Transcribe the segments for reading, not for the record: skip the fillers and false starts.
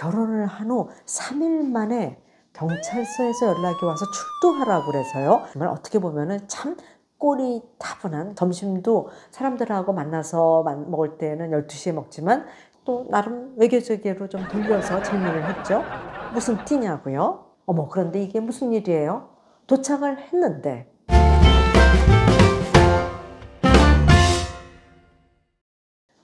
결혼을 한 후 3일 만에 경찰서에서 연락이 와서 출두하라고 그래서요. 정말 어떻게 보면은 참 꼬리타분한, 점심도 사람들하고 만나서 먹을 때는 12시에 먹지만 또 나름 외교적으로 좀 돌려서 질문을 했죠. 무슨 띠냐고요? 어머, 그런데 이게 무슨 일이에요? 도착을 했는데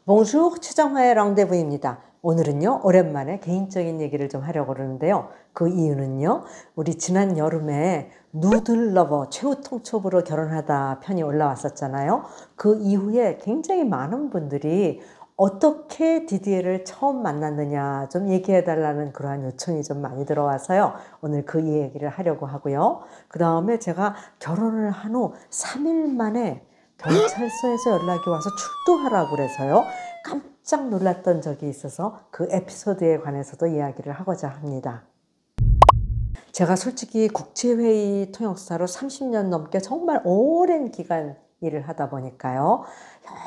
봉슈 최정화의 랑데부입니다. 오늘은요, 오랜만에 개인적인 얘기를 좀 하려고 그러는데요. 그 이유는요, 우리 지난 여름에 누들 러버 최후 통첩으로 결혼하다 편이 올라왔었잖아요. 그 이후에 굉장히 많은 분들이 어떻게 디디에를 처음 만났느냐 좀 얘기해 달라는 그러한 요청이 좀 많이 들어와서요. 오늘 그 얘기를 하려고 하고요. 그 다음에 제가 결혼을 한 후 3일 만에 경찰서에서 연락이 와서 출두하라고 그래서요. 깜짝 놀랐던 적이 있어서 그 에피소드에 관해서도 이야기를 하고자 합니다. 제가 솔직히 국제회의 통역사로 30년 넘게 정말 오랜 기간 일을 하다 보니까요.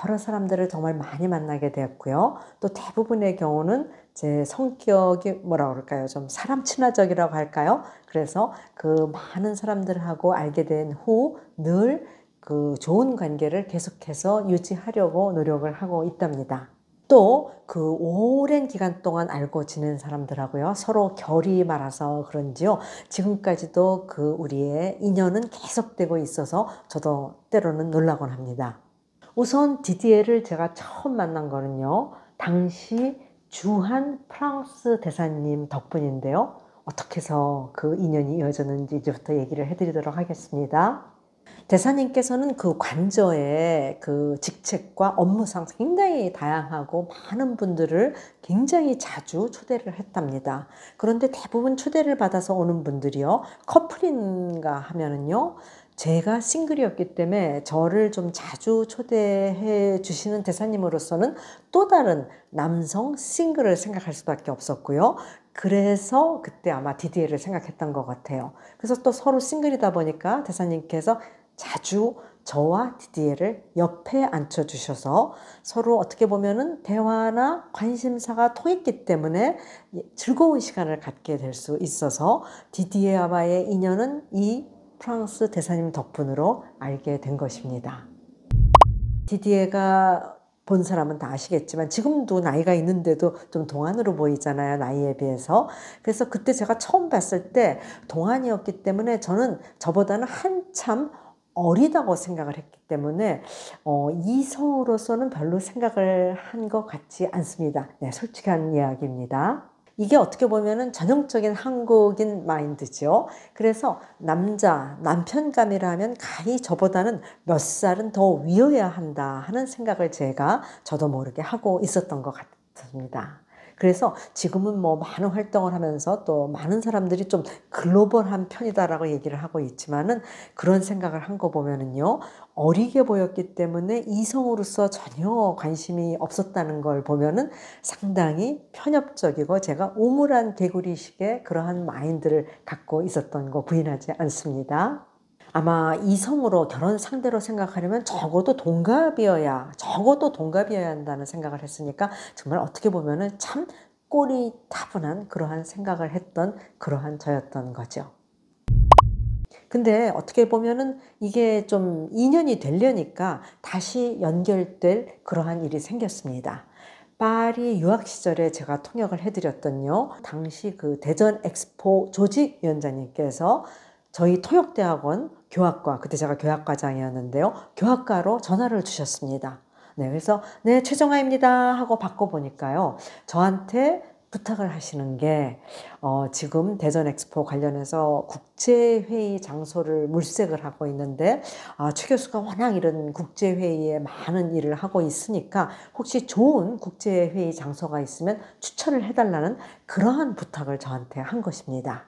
여러 사람들을 정말 많이 만나게 되었고요. 또 대부분의 경우는 제 성격이 뭐라 그럴까요? 좀 사람 친화적이라고 할까요? 그래서 그 많은 사람들하고 알게 된 후 늘 그 좋은 관계를 계속해서 유지하려고 노력을 하고 있답니다. 또 그 오랜 기간 동안 알고 지낸 사람들하고요. 서로 결이 많아서 그런지요. 지금까지도 그 우리의 인연은 계속되고 있어서 저도 때로는 놀라곤 합니다. 우선 디디에를 제가 처음 만난 거는요. 당시 주한 프랑스 대사님 덕분인데요. 어떻게 해서 그 인연이 이어졌는지 이제부터 얘기를 해드리도록 하겠습니다. 대사님께서는 그 관저의 그 직책과 업무상 굉장히 다양하고 많은 분들을 굉장히 자주 초대를 했답니다. 그런데 대부분 초대를 받아서 오는 분들이요. 커플인가 하면은요. 제가 싱글이었기 때문에 저를 좀 자주 초대해 주시는 대사님으로서는 또 다른 남성 싱글을 생각할 수밖에 없었고요. 그래서 그때 아마 디디에를 생각했던 것 같아요. 그래서 또 서로 싱글이다 보니까 대사님께서 자주 저와 디디에를 옆에 앉혀주셔서 서로 어떻게 보면은 대화나 관심사가 통했기 때문에 즐거운 시간을 갖게 될 수 있어서 디디에와의 인연은 이 프랑스 대사님 덕분으로 알게 된 것입니다. 디디에가 본 사람은 다 아시겠지만 지금도 나이가 있는데도 좀 동안으로 보이잖아요. 나이에 비해서. 그래서 그때 제가 처음 봤을 때 동안이었기 때문에 저는 저보다는 한참 어리다고 생각을 했기 때문에 이성으로서는 별로 생각을 한 것 같지 않습니다. 네, 솔직한 이야기입니다. 이게 어떻게 보면은 전형적인 한국인 마인드죠. 그래서 남편감이라면 가히 저보다는 몇 살은 더 위여야 한다 하는 생각을 제가 저도 모르게 하고 있었던 것 같습니다. 그래서 지금은 뭐 많은 활동을 하면서 또 많은 사람들이 좀 글로벌한 편이다라고 얘기를 하고 있지만은 그런 생각을 한 거 보면은요. 어리게 보였기 때문에 이성으로서 전혀 관심이 없었다는 걸 보면은 상당히 편협적이고 제가 우물안 개구리식의 그러한 마인드를 갖고 있었던 거 부인하지 않습니다. 아마 이성으로 결혼 상대로 생각하려면 적어도 동갑이어야 한다는 생각을 했으니까 정말 어떻게 보면은 참 꼬리타분한 그러한 생각을 했던 그러한 저였던 거죠. 근데 어떻게 보면은 이게 좀 인연이 되려니까 다시 연결될 그러한 일이 생겼습니다. 파리 유학 시절에 제가 통역을 해드렸던요. 당시 그 대전 엑스포 조직위원장님께서 저희 통역대학원 교학과, 그때 제가 교학과장이었는데요. 교학과로 전화를 주셨습니다. 네, 그래서 네, 최정아입니다 하고 바꿔보니까요. 저한테 부탁을 하시는 게 지금 대전 엑스포 관련해서 국제회의 장소를 물색을 하고 있는데 최 교수가 워낙 이런 국제회의에 많은 일을 하고 있으니까 혹시 좋은 국제회의 장소가 있으면 추천을 해달라는 그러한 부탁을 저한테 한 것입니다.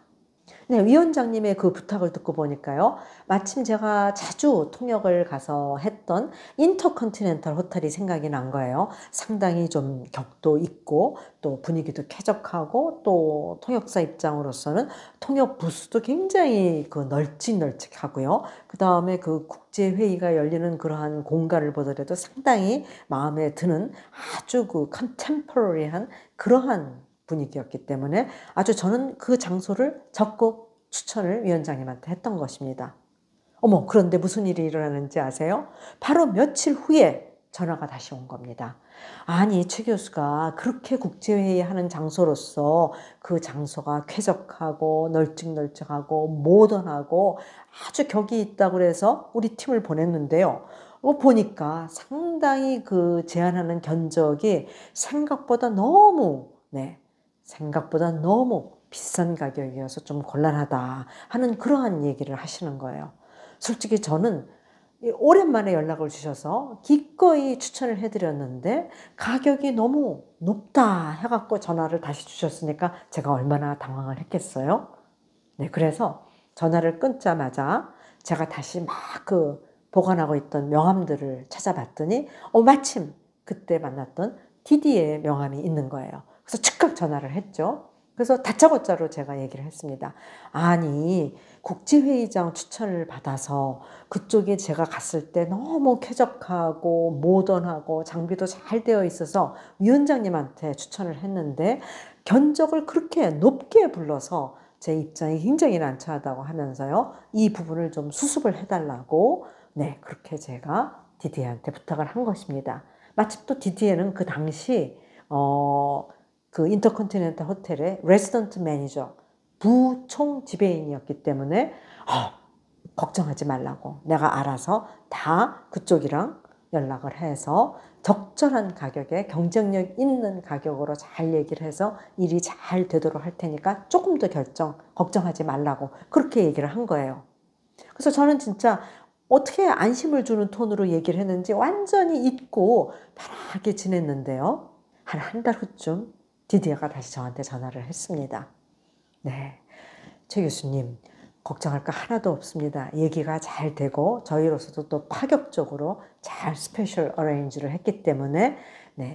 네, 위원장님의 그 부탁을 듣고 보니까요. 마침 제가 자주 통역을 가서 했던 인터컨티넨탈 호텔이 생각이 난 거예요. 상당히 좀 격도 있고 또 분위기도 쾌적하고 또 통역사 입장으로서는 통역 부스도 굉장히 그 널찍널찍하고요. 그 다음에 그 국제회의가 열리는 그러한 공간을 보더라도 상당히 마음에 드는 아주 그 컨템포러리한 그러한 분위기였기 때문에 아주 저는 그 장소를 적극 추천을 위원장님한테 했던 것입니다. 어머, 그런데 무슨 일이 일어나는지 아세요? 바로 며칠 후에 전화가 다시 온 겁니다. 아니, 최 교수가 그렇게 국제회의 하는 장소로서 그 장소가 쾌적하고 널찍널찍하고 모던하고 아주 격이 있다고 그래서 우리 팀을 보냈는데요. 보니까 상당히 그 제안하는 견적이 생각보다 너무 비싼 가격이어서 좀 곤란하다 하는 그러한 얘기를 하시는 거예요. 솔직히 저는 오랜만에 연락을 주셔서 기꺼이 추천을 해드렸는데 가격이 너무 높다 해갖고 전화를 다시 주셨으니까 제가 얼마나 당황을 했겠어요. 네, 그래서 전화를 끊자마자 제가 다시 막 그 보관하고 있던 명함들을 찾아봤더니 마침 그때 만났던 디디의 명함이 있는 거예요. 그래서 즉각 전화를 했죠. 그래서 다짜고짜로 제가 얘기를 했습니다. 아니, 국제회의장 추천을 받아서 그쪽에 제가 갔을 때 너무 쾌적하고 모던하고 장비도 잘 되어 있어서 위원장님한테 추천을 했는데 견적을 그렇게 높게 불러서 제 입장이 굉장히 난처하다고 하면서요. 이 부분을 좀 수습을 해달라고 그렇게 제가 디디에한테 부탁을 한 것입니다. 마침 또 디디에는 그 당시 그 인터컨티넨탈 호텔의 레지던트 매니저 부총 지배인이었기 때문에 걱정하지 말라고 내가 알아서 다 그쪽이랑 연락을 해서 적절한 가격에 경쟁력 있는 가격으로 잘 얘기를 해서 일이 잘 되도록 할 테니까 조금 더 걱정하지 말라고 그렇게 얘기를 한 거예요. 그래서 저는 진짜 어떻게 안심을 주는 톤으로 얘기를 했는지 완전히 잊고 편하게 지냈는데요. 한 달 후쯤 디디어가 다시 저한테 전화를 했습니다. 네, 최 교수님 걱정할 거 하나도 없습니다. 얘기가 잘 되고 저희로서도 또 파격적으로 잘 스페셜 어레인지를 했기 때문에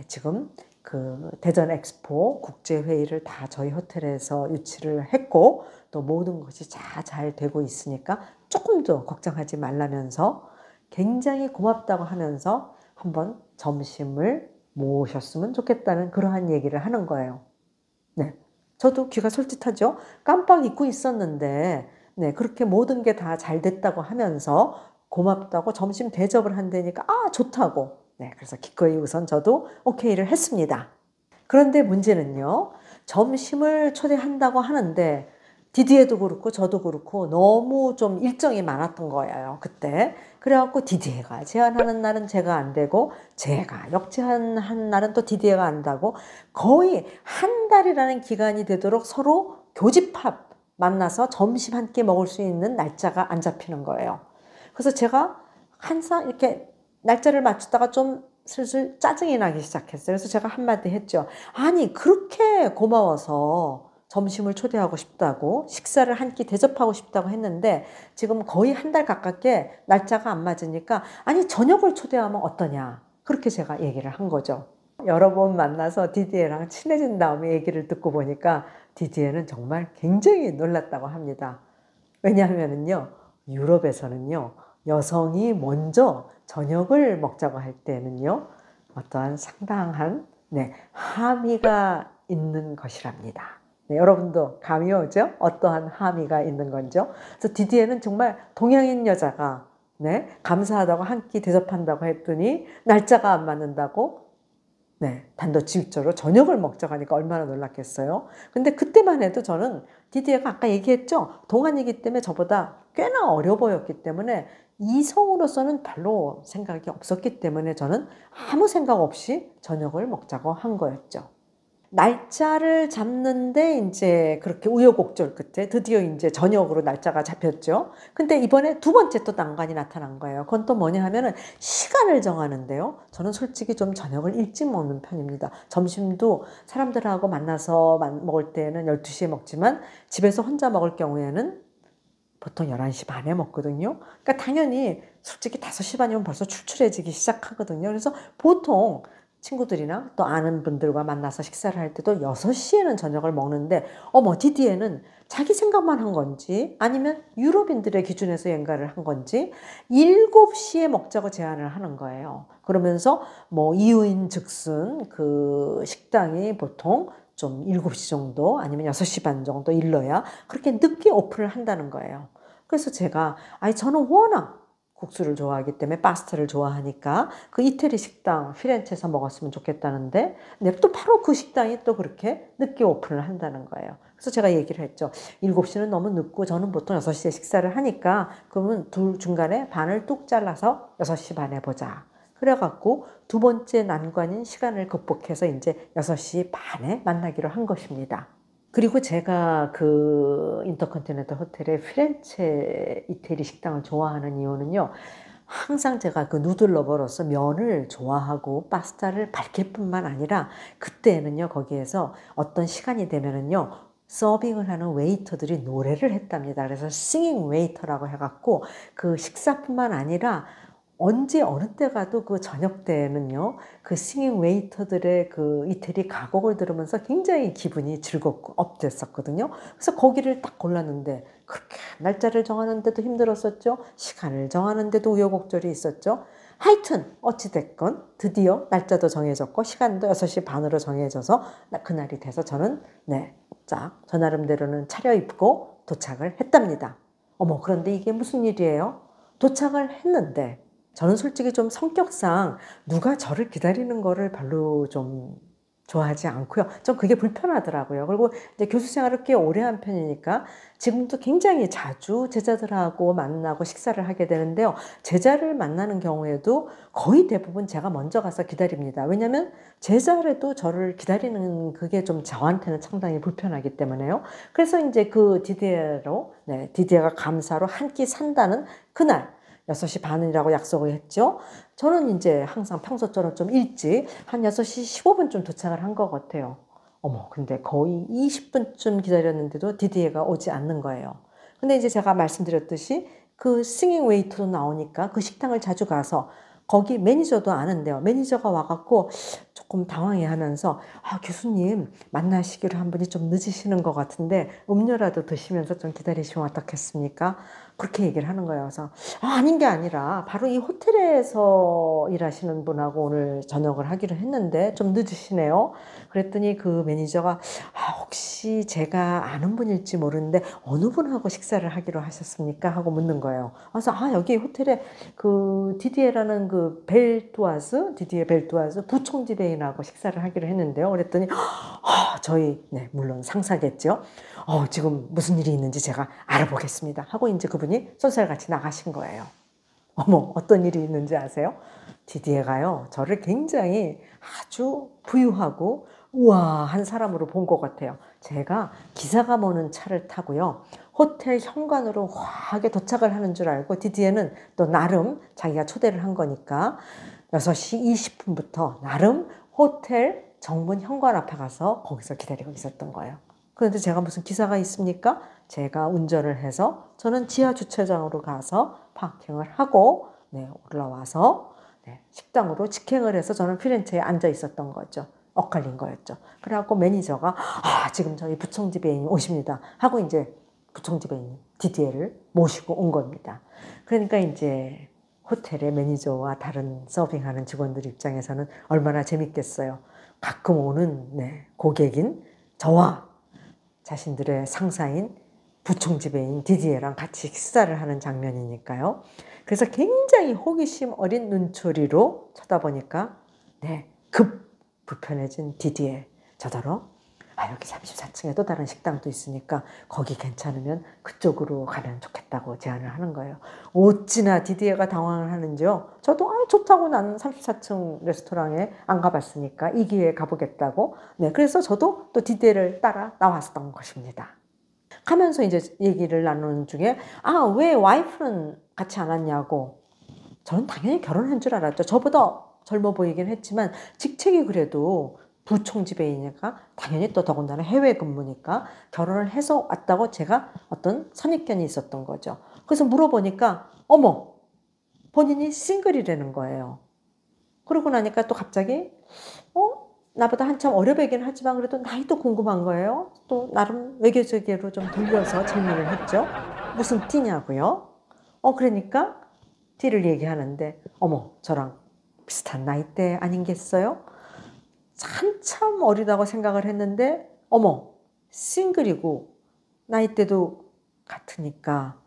지금 그 대전 엑스포 국제회의를 다 저희 호텔에서 유치를 했고 또 모든 것이 잘 되고 있으니까 조금 더 걱정하지 말라면서 굉장히 고맙다고 하면서 한번 점심을 모셨으면 좋겠다는 그러한 얘기를 하는 거예요. 네, 저도 귀가 솔깃하죠. 깜빡 잊고 있었는데 그렇게 모든 게 다 잘 됐다고 하면서 고맙다고 점심 대접을 한다니까 좋다고. 그래서 기꺼이 우선 저도 오케이를 했습니다. 그런데 문제는요. 점심을 초대한다고 하는데 디디에도 그렇고 저도 그렇고 너무 좀 일정이 많았던 거예요. 그때. 그래갖고 디디에가 제안하는 날은 제가 안 되고 제가 역제안한 날은 또 디디에가 안다고 거의 한 달이라는 기간이 되도록 서로 교집합 만나서 점심 한 끼 먹을 수 있는 날짜가 안 잡히는 거예요. 그래서 제가 항상 이렇게 날짜를 맞추다가 좀 슬슬 짜증이 나기 시작했어요. 그래서 제가 한마디 했죠. 아니, 그렇게 고마워서 점심을 초대하고 싶다고 식사를 한 끼 대접하고 싶다고 했는데 지금 거의 한 달 가깝게 날짜가 안 맞으니까 아니 저녁을 초대하면 어떠냐 그렇게 제가 얘기를 한 거죠. 여러 번 만나서 디디에랑 친해진 다음에 얘기를 듣고 보니까 디디에는 정말 굉장히 놀랐다고 합니다. 왜냐하면요 유럽에서는요 여성이 먼저 저녁을 먹자고 할 때는요 어떠한 상당한 함의가 있는 것이랍니다. 여러분도 감이 오죠? 어떠한 함의가 있는 건죠? 그래서 디디에는 정말 동양인 여자가 감사하다고 한 끼 대접한다고 했더니 날짜가 안 맞는다고 단도직입적으로 저녁을 먹자고 하니까 얼마나 놀랐겠어요? 근데 그때만 해도 저는 디디에가 아까 얘기했죠? 동안이기 때문에 저보다 꽤나 어려 보였기 때문에 이성으로서는 별로 생각이 없었기 때문에 저는 아무 생각 없이 저녁을 먹자고 한 거였죠. 날짜를 잡는데 이제 그렇게 우여곡절 끝에 드디어 이제 저녁으로 날짜가 잡혔죠. 근데 이번에 두 번째 또 난관이 나타난 거예요. 그건 또 뭐냐 하면은 시간을 정하는데요. 저는 솔직히 좀 저녁을 일찍 먹는 편입니다. 점심도 사람들하고 만나서 먹을 때는 12시에 먹지만 집에서 혼자 먹을 경우에는 보통 11시 반에 먹거든요. 그러니까 당연히 솔직히 5시 반이면 벌써 출출해지기 시작하거든요. 그래서 보통 친구들이나 또 아는 분들과 만나서 식사를 할 때도 6시에는 저녁을 먹는데 디디에는 자기 생각만 한 건지 아니면 유럽인들의 기준에서 연가를 한 건지 7시에 먹자고 제안을 하는 거예요. 그러면서 이유인 즉슨 그 식당이 보통 좀 7시 정도 아니면 6시 반 정도 일러야 그렇게 늦게 오픈을 한다는 거예요. 그래서 제가 저는 워낙 국수를 좋아하기 때문에 파스타를 좋아하니까 그 이태리 식당 피렌체에서 먹었으면 좋겠다는데 또 바로 그 식당이 또 그렇게 늦게 오픈을 한다는 거예요. 그래서 제가 얘기를 했죠. 7시는 너무 늦고 저는 보통 6시에 식사를 하니까 그러면 둘 중간에 반을 뚝 잘라서 6시 반에 보자. 그래갖고 두 번째 난관인 시간을 극복해서 이제 6시 반에 만나기로 한 것입니다. 그리고 제가 그 인터컨티넨탈 호텔의 피렌체 이태리 식당을 좋아하는 이유는요. 항상 제가 그 누들 러버로서 면을 좋아하고 파스타를 밝힐 뿐만 아니라 그때는요. 거기에서 어떤 시간이 되면은요. 서빙을 하는 웨이터들이 노래를 했답니다. 그래서 싱잉 웨이터라고 해갖고 그 식사뿐만 아니라 언제 어느 때 가도 그 저녁 때는요, 그 싱잉 웨이터들의 그 이태리 가곡을 들으면서 굉장히 기분이 즐겁고 업됐었거든요. 그래서 거기를 딱 골랐는데 그렇게 날짜를 정하는데도 힘들었었죠. 시간을 정하는데도 우여곡절이 있었죠. 하여튼 어찌됐건 드디어 날짜도 정해졌고 시간도 6시 반으로 정해져서 그날이 돼서 저는 저 나름대로는 차려입고 도착을 했답니다. 어머, 그런데 이게 무슨 일이에요? 도착을 했는데 저는 솔직히 좀 성격상 누가 저를 기다리는 거를 별로 좀 좋아하지 않고요. 좀 그게 불편하더라고요. 그리고 이제 교수 생활을 꽤 오래 한 편이니까 지금도 굉장히 자주 제자들하고 만나고 식사를 하게 되는데요. 제자를 만나는 경우에도 거의 대부분 제가 먼저 가서 기다립니다. 왜냐하면 제자라도 저를 기다리는 그게 좀 저한테는 상당히 불편하기 때문에요. 그래서 이제 그 디디에가 감사로 한 끼 산다는 그날 6시 반이라고 약속을 했죠. 저는 이제 항상 평소처럼 좀 일찍 한 6시 15분쯤 도착을 한 것 같아요. 어머, 근데 거의 20분쯤 기다렸는데도 디디에가 오지 않는 거예요. 근데 이제 제가 말씀드렸듯이 그 싱잉 웨이터도 나오니까 그 식당을 자주 가서 거기 매니저도 아는데요. 매니저가 와갖고 조금 당황해 하면서 교수님 만나시기로 한 분이 좀 늦으시는 것 같은데 음료라도 드시면서 좀 기다리시면 어떻겠습니까? 그렇게 얘기를 하는 거예요. 그래서 아닌 게 아니라 바로 이 호텔에서 일하시는 분하고 오늘 저녁을 하기로 했는데 좀 늦으시네요. 그랬더니 그 매니저가 혹시 제가 아는 분일지 모르는데 어느 분하고 식사를 하기로 하셨습니까? 하고 묻는 거예요. 그래서 여기 호텔에 그 디디에라는 그 디디에 벨투아즈 부총지배인하고 식사를 하기로 했는데요. 그랬더니 저희 물론 상사겠죠. 지금 무슨 일이 있는지 제가 알아보겠습니다. 하고 이제 그분이 쏜살같이 나가신 거예요. 어머, 어떤 일이 있는지 아세요? 디디에가요, 저를 굉장히 아주 부유하고 우아한 사람으로 본 것 같아요. 제가 기사가 모는 차를 타고요. 호텔 현관으로 화하게 도착을 하는 줄 알고 디디에는 또 나름 자기가 초대를 한 거니까 6시 20분부터 나름 호텔 정문 현관 앞에 가서 거기서 기다리고 있었던 거예요. 그런데 제가 무슨 기사가 있습니까? 제가 운전을 해서 저는 지하 주차장으로 가서 파킹을 하고 올라와서 식당으로 직행을 해서 저는 피렌체에 앉아 있었던 거죠. 엇갈린 거였죠. 그래갖고 매니저가 지금 저희 부총지배인이 오십니다 하고 이제 부총지배인 디디에를 모시고 온 겁니다. 그러니까 이제 호텔의 매니저와 다른 서빙하는 직원들 입장에서는 얼마나 재밌겠어요. 가끔 오는 고객인 저와 자신들의 상사인 부총지배인 디디에랑 같이 식사를 하는 장면이니까요. 그래서 굉장히 호기심 어린 눈초리로 쳐다보니까 급 불편해진 디디에 저더러 여기 34층에 또 다른 식당도 있으니까 거기 괜찮으면 그쪽으로 가면 좋겠다고 제안을 하는 거예요. 어찌나 디디에가 당황을 하는지요. 저도 좋다고 나는 34층 레스토랑에 안 가봤으니까 이 기회에 가보겠다고. 그래서 저도 또 디디에를 따라 나왔던 것입니다. 가면서 이제 얘기를 나누는 중에 왜 와이프는 같이 안 왔냐고. 저는 당연히 결혼한 줄 알았죠. 저보다 젊어 보이긴 했지만 직책이 그래도 부총지배이니까 당연히 또 더군다나 해외 근무니까 결혼을 해서 왔다고 제가 어떤 선입견이 있었던 거죠. 그래서 물어보니까 어머, 본인이 싱글이라는 거예요. 그러고 나니까 또 갑자기 나보다 한참 어려 보이긴 하지만 그래도 나이도 궁금한 거예요. 또 나름 외교적으로 좀 돌려서 질문을 했죠. 무슨 띠냐고요? 그러니까 띠를 얘기하는데 어머, 저랑 비슷한 나이대 아닌겠어요? 한참 어리다고 생각을 했는데 어머 싱글이고 나이대도 같으니까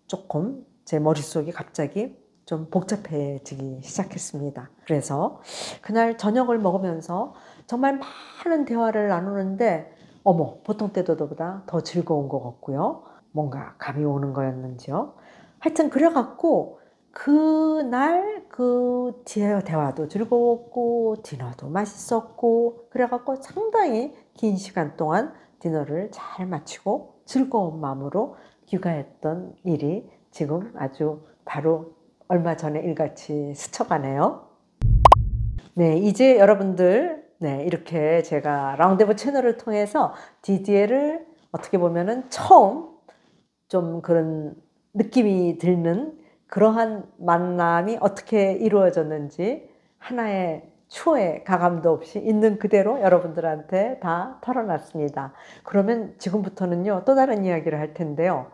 조금 제 머릿속이 갑자기 좀 복잡해지기 시작했습니다. 그래서 그날 저녁을 먹으면서 정말 많은 대화를 나누는데 어머 보통 때보다 더 즐거운 것 같고요. 뭔가 감이 오는 거였는지요. 하여튼 그래갖고 그날 그 대화도 즐거웠고 디너도 맛있었고 그래갖고 상당히 긴 시간 동안 디너를 잘 마치고 즐거운 마음으로 귀가했던 일이 지금 아주 바로 얼마 전에 일같이 스쳐가네요. 네, 이제 여러분들 이렇게 제가 라운데브 채널을 통해서 디디에를 어떻게 보면은 처음 좀 그런 느낌이 드는 그러한 만남이 어떻게 이루어졌는지 하나의 추후에 가감도 없이 있는 그대로 여러분들한테 다 털어놨습니다. 그러면 지금부터는요, 또 다른 이야기를 할 텐데요.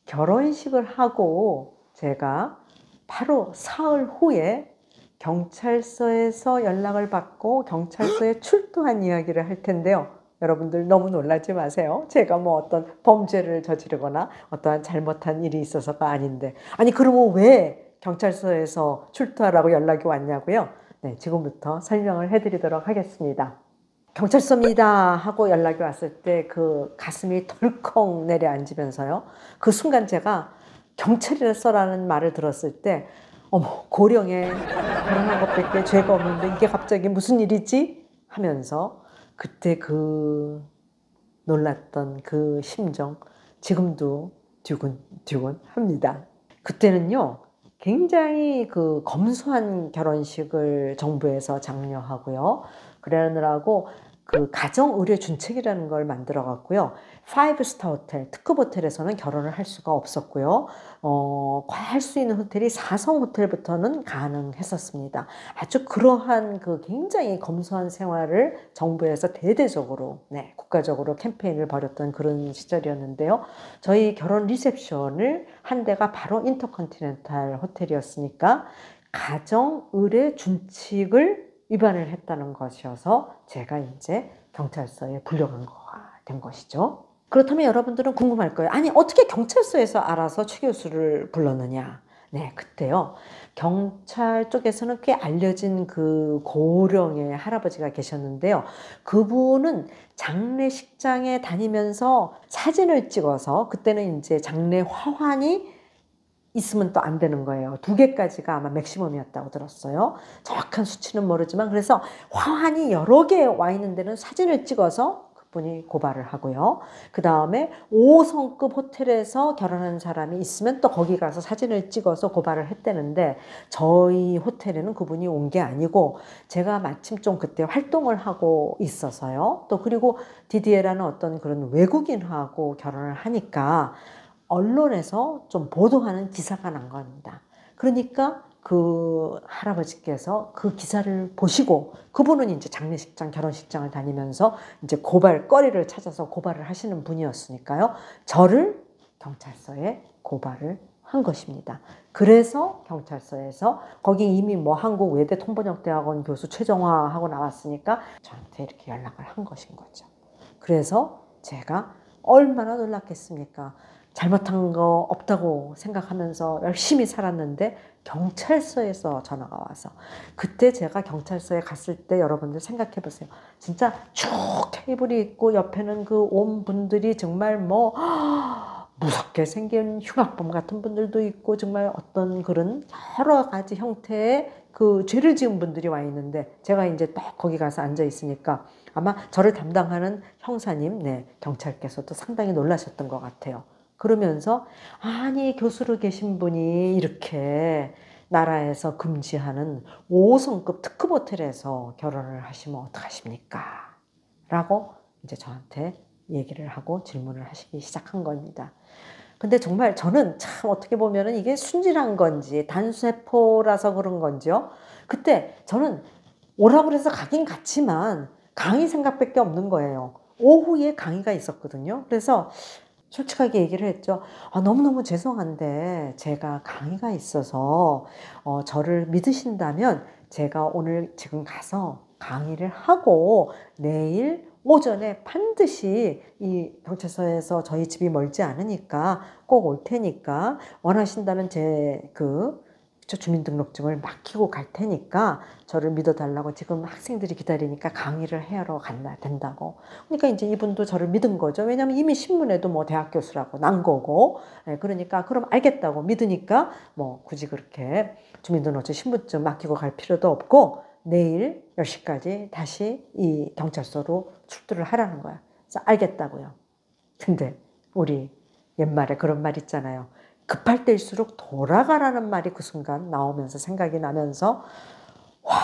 결혼식을 하고 제가 바로 사흘 후에 경찰서에서 연락을 받고 경찰서에 출두한 이야기를 할 텐데요. 여러분들 너무 놀라지 마세요. 제가 뭐 어떤 범죄를 저지르거나 어떠한 잘못한 일이 있어서가 아닌데. 아니 그러면 왜 경찰서에서 출두하라고 연락이 왔냐고요? 네, 지금부터 설명을 해드리도록 하겠습니다. 경찰서입니다 하고 연락이 왔을 때 그 가슴이 덜컥 내려앉으면서요. 그 순간 제가 경찰이라는 말을 들었을 때 어머 고령에 결혼한 것밖에 죄가 없는데 이게 갑자기 무슨 일이지? 하면서 그때 그 놀랐던 그 심정 지금도 뒤근뒤근 합니다. 그때는요 굉장히 그 검소한 결혼식을 정부에서 장려하고요. 그러느라고 그 가정의료준칙이라는 걸 만들어 갖고요. 5스타 호텔, 특급 호텔에서는 결혼을 할 수가 없었고요. 할 수 있는 호텔이 4성 호텔부터는 가능했었습니다. 아주 그러한 그 굉장히 검소한 생활을 정부에서 대대적으로, 국가적으로 캠페인을 벌였던 그런 시절이었는데요. 저희 결혼 리셉션을 한 데가 바로 인터컨티넨탈 호텔이었으니까 가정의례 준칙을 위반을 했다는 것이어서 제가 이제 경찰서에 불려간 거가 된 것이죠. 그렇다면 여러분들은 궁금할 거예요. 아니 어떻게 경찰서에서 알아서 최 교수를 불렀느냐. 네, 그때요. 경찰 쪽에서는 꽤 알려진 그 고령의 할아버지가 계셨는데요. 그분은 장례식장에 다니면서 사진을 찍어서 그때는 이제 장례 화환이 있으면 또 안 되는 거예요. 2개까지가 아마 맥시멈이었다고 들었어요. 정확한 수치는 모르지만 그래서 화환이 여러 개 와 있는 데는 사진을 찍어서 그분이 고발을 하고요. 그 다음에 5성급 호텔에서 결혼한 사람이 있으면 또 거기 가서 사진을 찍어서 고발을 했다는데 저희 호텔에는 그분이 온 게 아니고 제가 마침 좀 그때 활동을 하고 있어서요. 또 그리고 디디에라는 어떤 그런 외국인하고 결혼을 하니까 언론에서 좀 보도하는 기사가 난 겁니다. 그러니까 그 할아버지께서 그 기사를 보시고 그분은 이제 장례식장, 결혼식장을 다니면서 이제 고발거리를 찾아서 고발을 하시는 분이었으니까요. 저를 경찰서에 고발을 한 것입니다. 그래서 경찰서에서 거기 이미 뭐 한국 외대 통번역대학원 교수 최정화하고 나왔으니까 저한테 이렇게 연락을 한 것인 거죠. 그래서 제가 얼마나 놀랐겠습니까? 잘못한 거 없다고 생각하면서 열심히 살았는데 경찰서에서 전화가 와서 그때 제가 경찰서에 갔을 때 여러분들 생각해 보세요. 진짜 쭉 테이블이 있고 옆에는 그 온 분들이 정말 뭐 무섭게 생긴 흉악범 같은 분들도 있고 정말 어떤 그런 여러 가지 형태의 그 죄를 지은 분들이 와 있는데 제가 이제 딱 거기 가서 앉아 있으니까 아마 저를 담당하는 형사님, 경찰께서도 상당히 놀라셨던 것 같아요. 그러면서 아니 교수로 계신 분이 이렇게 나라에서 금지하는 5성급 특급 호텔에서 결혼을 하시면 어떡하십니까? 라고 이제 저한테 얘기를 하고 질문을 하시기 시작한 겁니다. 근데 정말 저는 참 어떻게 보면은 이게 순진한 건지 단세포라서 그런 건지요. 그때 저는 오라고 그래서 가긴 갔지만 강의 생각밖에 없는 거예요. 오후에 강의가 있었거든요. 그래서 솔직하게 얘기를 했죠. 너무너무 죄송한데 제가 강의가 있어서 저를 믿으신다면 제가 오늘 지금 가서 강의를 하고 내일 오전에 반드시 이 경찰서에서 저희 집이 멀지 않으니까 꼭 올 테니까 원하신다면 저 주민등록증을 맡기고 갈 테니까 저를 믿어달라고 지금 학생들이 기다리니까 강의를 하러 간다 된다고. 그러니까 이제 이분도 저를 믿은 거죠. 왜냐하면 이미 신문에도 뭐 대학 교수라고 난 거고. 그러니까 그럼 알겠다고 믿으니까 뭐 굳이 그렇게 주민등록증 신분증 맡기고 갈 필요도 없고 내일 10시까지 다시 이 경찰서로 출두를 하라는 거야. 그래서 알겠다고요. 근데 우리 옛말에 그런 말 있잖아요. 급할 때일수록 돌아가라는 말이 그 순간 나오면서 생각이 나면서 와,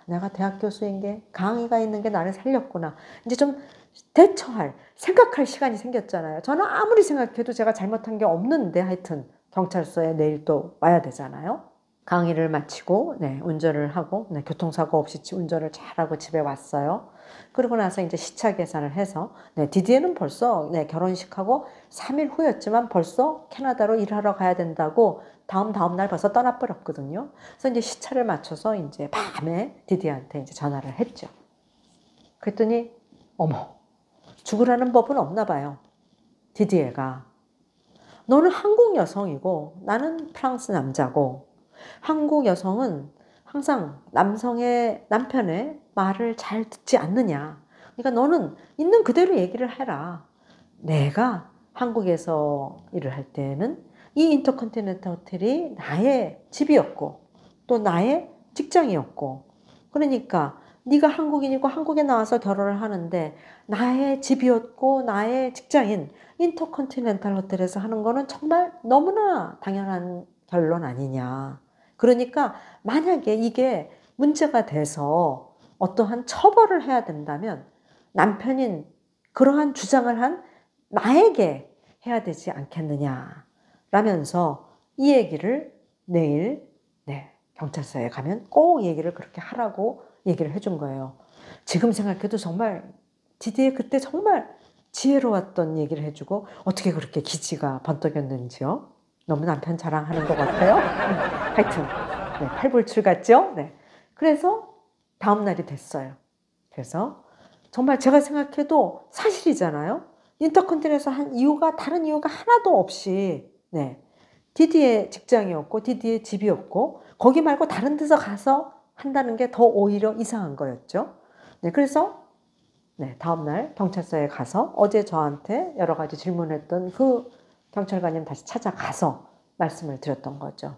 내가 대학 교수인 게 강의가 있는 게 나를 살렸구나. 이제 좀 생각할 시간이 생겼잖아요. 저는 아무리 생각해도 제가 잘못한 게 없는데 하여튼 경찰서에 내일 또 와야 되잖아요. 강의를 마치고 운전을 하고 교통사고 없이 운전을 잘하고 집에 왔어요. 그러고 나서 이제 시차 계산을 해서 디디에는 벌써 결혼식하고 3일 후였지만 벌써 캐나다로 일하러 가야 된다고 다음 날 벌써 떠나버렸거든요. 그래서 이제 시차를 맞춰서 이제 밤에 디디한테 이제 전화를 했죠. 그랬더니 어머, 죽으라는 법은 없나 봐요. 디디에가 너는 한국 여성이고 나는 프랑스 남자고 한국 여성은 항상 남편의 말을 잘 듣지 않느냐. 그러니까 너는 있는 그대로 얘기를 해라. 내가 한국에서 일을 할 때는 이 인터컨티넨탈 호텔이 나의 집이었고 또 나의 직장이었고 그러니까 네가 한국인이고 한국에 나와서 결혼을 하는데 나의 집이었고 나의 직장인 인터컨티넨탈 호텔에서 하는 거는 정말 너무나 당연한 결론 아니냐. 그러니까 만약에 이게 문제가 돼서 어떠한 처벌을 해야 된다면 남편인 그러한 주장을 한 나에게 해야 되지 않겠느냐 라면서 이 얘기를 내일 경찰서에 가면 꼭 얘기를 그렇게 하라고 얘기를 해준 거예요. 지금 생각해도 정말 디디에 그때 정말 지혜로웠던 얘기를 해주고 어떻게 그렇게 기지가 번뜩였는지요. 너무 남편 자랑하는 것 같아요. 하여튼 팔불출 같죠? 그래서 다음 날이 됐어요. 그래서 정말 제가 생각해도 사실이잖아요. 인터컨티넨에서 한 이유가 다른 이유가 하나도 없이 디디의 직장이었고 디디의 집이었고 거기 말고 다른 데서 가서 한다는 게 더 오히려 이상한 거였죠. 그래서 다음 날 경찰서에 가서 어제 저한테 여러 가지 질문했던 그 경찰관님 다시 찾아가서 말씀을 드렸던 거죠.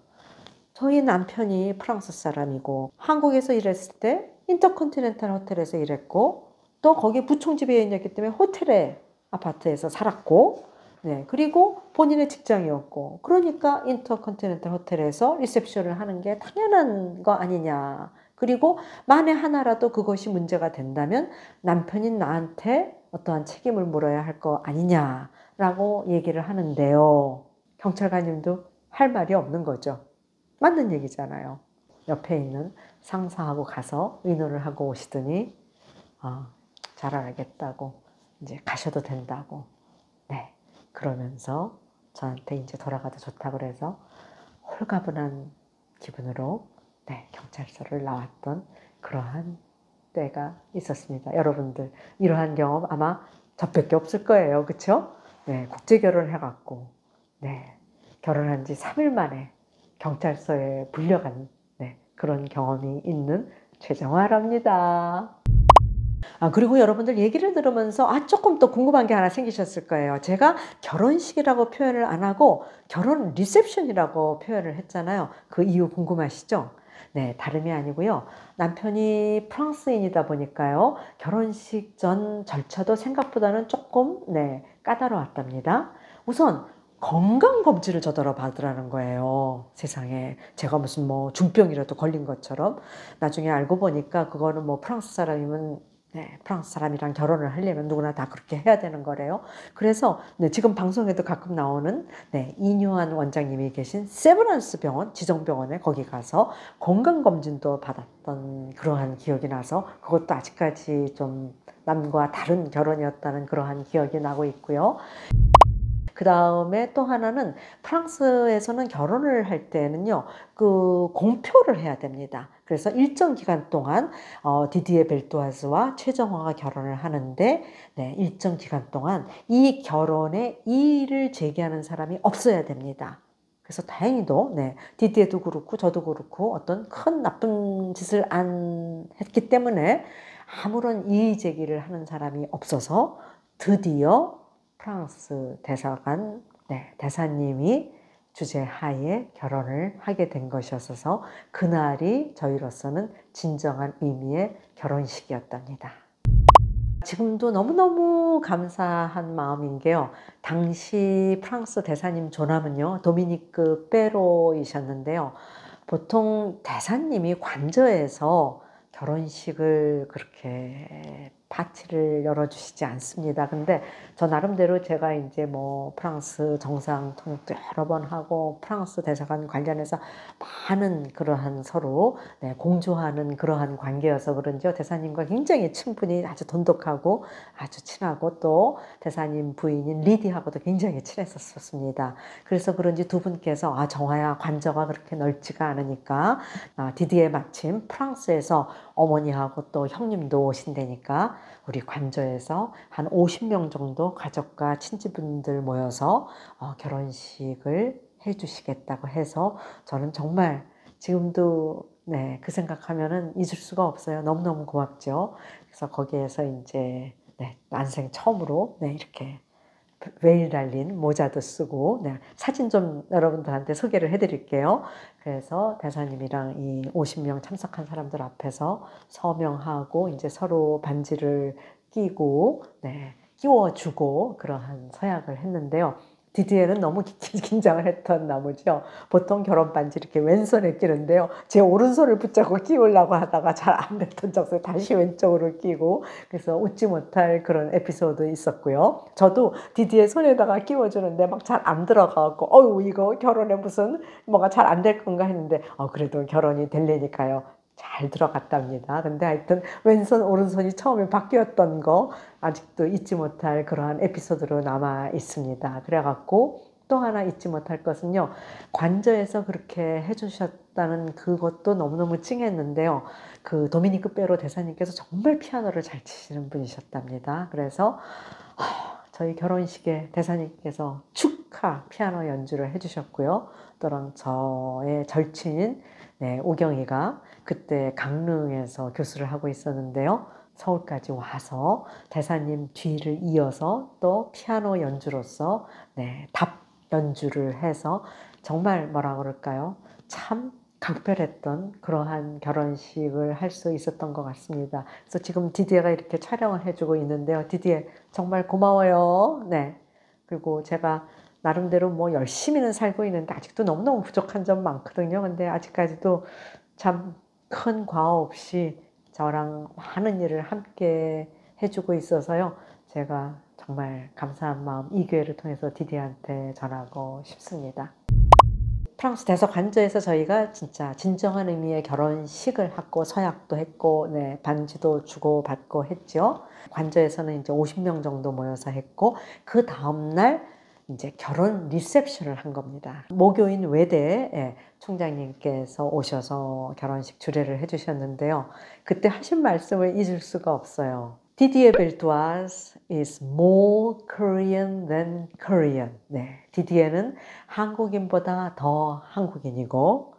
저희 남편이 프랑스 사람이고 한국에서 일했을 때 인터컨티넨탈 호텔에서 일했고 또 거기 부총집에 있었기 때문에 호텔에 아파트에서 살았고 그리고 본인의 직장이었고 그러니까 인터컨티넨탈 호텔에서 리셉션을 하는 게 당연한 거 아니냐. 그리고 만에 하나라도 그것이 문제가 된다면 남편인 나한테 어떠한 책임을 물어야 할 거 아니냐라고 얘기를 하는데요. 경찰관님도 할 말이 없는 거죠. 맞는 얘기잖아요. 옆에 있는 상사하고 가서 의논을 하고 오시더니 잘 알겠다고 이제 가셔도 된다고 그러면서 저한테 이제 돌아가도 좋다고 그래서 홀가분한 기분으로 경찰서를 나왔던 그러한 때가 있었습니다. 여러분들 이러한 경험 아마 저밖에 없을 거예요. 그렇죠? 국제 결혼을 해갖고 결혼한 지 3일 만에 경찰서에 불려간 그런 경험이 있는 최정화랍니다. 그리고 여러분들 얘기를 들으면서 조금 더 궁금한 게 하나 생기셨을 거예요. 제가 결혼식이라고 표현을 안 하고 결혼 리셉션이라고 표현을 했잖아요. 그 이유 궁금하시죠? 다름이 아니고요. 남편이 프랑스인이다 보니까요. 결혼식 전 절차도 생각보다는 조금 까다로웠답니다. 우선 건강검진을 저더러 받으라는 거예요. 세상에. 제가 무슨 뭐 중병이라도 걸린 것처럼. 나중에 알고 보니까 그거는 뭐 프랑스 사람이면 프랑스 사람이랑 결혼을 하려면 누구나 다 그렇게 해야 되는 거래요. 그래서 지금 방송에도 가끔 나오는 이뇨한 원장님이 계신 세브란스 병원, 지정병원에 거기 가서 건강검진도 받았던 그러한 기억이 나서 그것도 아직까지 좀 남과 다른 결혼이었다는 그러한 기억이 나고 있고요. 그 다음에 또 하나는 프랑스에서는 결혼을 할 때는요, 그 공표를 해야 됩니다. 그래서 일정 기간 동안 디디에 벨토아즈와 최정화가 결혼을 하는데 네, 일정 기간 동안 이 결혼에 이의를 제기하는 사람이 없어야 됩니다. 그래서 다행히도 네, 디디에도 그렇고 저도 그렇고 어떤 큰 나쁜 짓을 안 했기 때문에 아무런 이의 제기를 하는 사람이 없어서 드디어 프랑스 대사관 네, 대사님이 주재하에 결혼을 하게 된 것이었어서 그날이 저희로서는 진정한 의미의 결혼식이었답니다. 지금도 너무너무 감사한 마음인 게요. 당시 프랑스 대사님 조남은요, 도미니크 빼로이셨는데요. 보통 대사님이 관저에서 결혼식을 그렇게 파티를 열어주시지 않습니다. 근데 저 나름대로 제가 이제 뭐 프랑스 정상 통역도 여러 번 하고 프랑스 대사관 관련해서 많은 그러한 서로 네, 공조하는 그러한 관계여서 그런지요. 대사님과 굉장히 친분이 아주 돈독하고 아주 친하고 또 대사님 부인인 리디하고도 굉장히 친했었습니다. 그래서 그런지 두 분께서 정화야 관저가 그렇게 넓지가 않으니까 디디에 마침 프랑스에서 어머니하고 또 형님도 오신다니까 우리 관저에서 한 50명 정도 가족과 친지분들 모여서 결혼식을 해주시겠다고 해서 저는 정말 지금도 네, 그 생각하면은 잊을 수가 없어요. 너무너무 고맙죠. 그래서 거기에서 이제 네, 난생 처음으로 네, 이렇게 웨일 달린 모자도 쓰고 네, 사진 좀 여러분들한테 소개를 해드릴게요. 그래서 대사님이랑 이 50명 참석한 사람들 앞에서 서명하고 이제 서로 반지를 끼고 네, 끼워주고 그러한 서약을 했는데요. 디디에는 너무 긴장을 했던 나머지요. 보통 결혼 반지 이렇게 왼손에 끼는데요. 제 오른손을 붙잡고 끼우려고 하다가 잘 안 됐던 적에 다시 왼쪽으로 끼고 그래서 웃지 못할 그런 에피소드 있었고요. 저도 디디에 손에다가 끼워주는데 막 잘 안 들어가고 어유 이거 결혼에 무슨 뭐가 잘 안 될 건가 했는데 그래도 결혼이 되려니까요. 잘 들어갔답니다. 근데 하여튼 왼손 오른손이 처음에 바뀌었던 거 아직도 잊지 못할 그러한 에피소드로 남아 있습니다. 그래갖고 또 하나 잊지 못할 것은요. 관저에서 그렇게 해주셨다는 그것도 너무너무 찡했는데요. 그 도미니크 빼로 대사님께서 정말 피아노를 잘 치시는 분이셨답니다. 그래서 저희 결혼식에 대사님께서 축하 피아노 연주를 해주셨고요. 또한 저의 절친인 네, 오경이가 그때 강릉에서 교수를 하고 있었는데요. 서울까지 와서 대사님 뒤를 이어서 또 피아노 연주로서 네, 답 연주를 해서 정말 뭐라 그럴까요? 참 각별했던 그러한 결혼식을 할 수 있었던 것 같습니다. 그래서 지금 디디에가 이렇게 촬영을 해주고 있는데요. 디디에 정말 고마워요. 네. 그리고 제가 나름대로 뭐 열심히는 살고 있는데 아직도 너무너무 부족한 점 많거든요. 근데 아직까지도 참 큰 과오 없이 저랑 많은 일을 함께 해주고 있어서요. 제가 정말 감사한 마음 이 기회를 통해서 디디한테 전하고 싶습니다. 프랑스 대사관저에서 저희가 진짜 진정한 의미의 결혼식을 하고 서약도 했고 네, 반지도 주고 받고 했죠. 관저에서는 이제 50명 정도 모여서 했고 그 다음날 이제 결혼 리셉션을 한 겁니다. 모교인 외대 총장님께서 오셔서 결혼식 주례를 해주셨는데요. 그때 하신 말씀을 잊을 수가 없어요. 디디에 벨토ise is more Korean than Korean. 네, 디디에는 한국인보다 더 한국인이고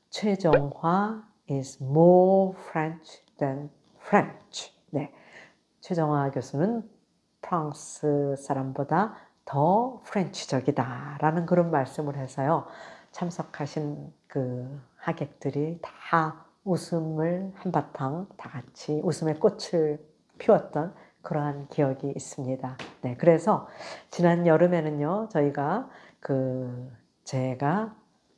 최정화 is more French than French. 네, 최정화 교수는 프랑스 사람보다 더 프렌치적이다 라는 그런 말씀을 해서요. 참석하신 그 하객들이 다 웃음을 한바탕 다 같이 웃음의 꽃을 피웠던 그러한 기억이 있습니다. 네, 그래서 지난 여름에는요. 저희가 제가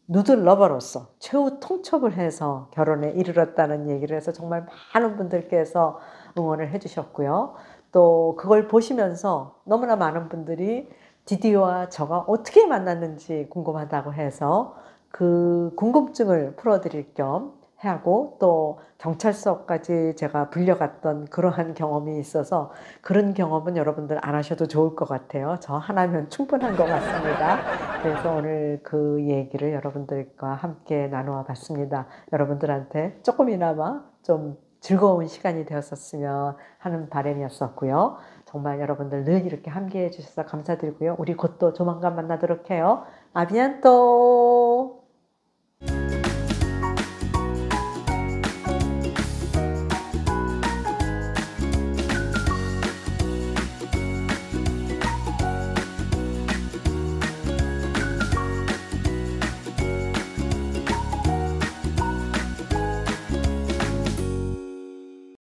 누들 러버로서 최후 통첩을 해서 결혼에 이르렀다는 얘기를 해서 정말 많은 분들께서 응원을 해주셨고요. 또 그걸 보시면서 너무나 많은 분들이 디디와 저가 어떻게 만났는지 궁금하다고 해서 그 궁금증을 풀어드릴 겸 하고 또 경찰서까지 제가 불려갔던 그러한 경험이 있어서 그런 경험은 여러분들 안 하셔도 좋을 것 같아요. 저 하나면 충분한 것 같습니다. 그래서 오늘 그 얘기를 여러분들과 함께 나누어 봤습니다. 여러분들한테 조금이나마 좀 즐거운 시간이 되었었으면 하는 바람이었었고요. 정말 여러분들 늘 이렇게 함께해 주셔서 감사드리고요. 우리 곧 또 조만간 만나도록 해요. 아비안또!